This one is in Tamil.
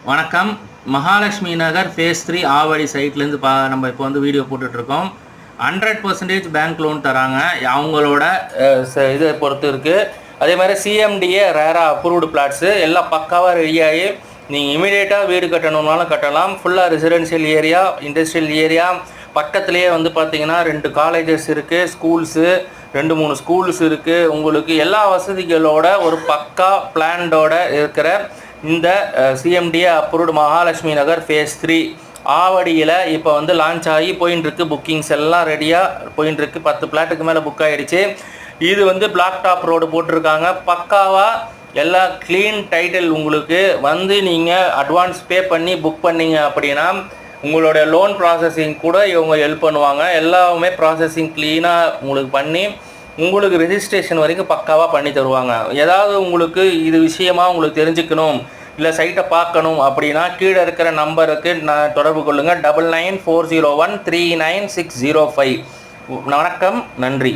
வணக்கம். மகாலட்சுமி நகர் ஃபேஸ் 3 ஆவடி சைட்லேருந்து நம்ம இப்போ வந்து வீடியோ போட்டுட்ருக்கோம். 100% பேங்க் லோன் தராங்க. அவங்களோட இதை பொறுத்து இருக்குது. அதே மாதிரி சிஎம்டிஏ ரேராக அப்ரூவ்டு பிளாட்ஸு எல்லாம் பக்காவாக ரெடியாகி நீங்கள் இமீடியட்டாக வீடு கட்டணுன்னாலும் கட்டலாம். ஃபுல்லாக ரெசிடென்ஷியல் ஏரியா, இண்டஸ்ட்ரியல் ஏரியா. பக்கத்துலேயே வந்து பார்த்திங்கன்னா 2 காலேஜஸ் இருக்குது, ஸ்கூல்ஸு 2-3 ஸ்கூல்ஸ் இருக்குது. உங்களுக்கு எல்லா வசதிகளோட ஒரு பக்கா பிளான்டோட இருக்கிற இந்த சிஎம்டிஏ அப்ரூவ்டு மகாலட்சுமி நகர் ஃபேஸ் 3 ஆவடியில் இப்போ வந்து லான்ச் ஆகி போயின்ட்டுருக்கு. புக்கிங்ஸ் எல்லாம் ரெடியாக போயின்ட்டுருக்கு. 10 பிளாட்டுக்கு மேலே புக் ஆகிடுச்சு. இது வந்து பிளாக் டாப் ரோடு போட்டிருக்காங்க. பக்காவாக எல்லா க்ளீன் டைட்டில். உங்களுக்கு வந்து நீங்கள் அட்வான்ஸ் பே பண்ணி புக் பண்ணிங்க அப்படின்னா உங்களோட லோன் ப்ராசஸிங் கூட இவங்க ஹெல்ப் பண்ணுவாங்க. எல்லாமே ப்ராசஸிங் க்ளீனாக உங்களுக்கு பண்ணி உங்களுக்கு ரெஜிஸ்ட்ரேஷன் வரைக்கும் பக்காவாக பண்ணி தருவாங்க. ஏதாவது உங்களுக்கு இது விஷயமாக உங்களுக்கு தெரிஞ்சுக்கணும், இல்லை சைட்டை பார்க்கணும் அப்படின்னா கீழே இருக்கிற நம்பருக்கு நான் தொடர்பு கொள்ளுங்கள். 9940139605. வணக்கம், நன்றி.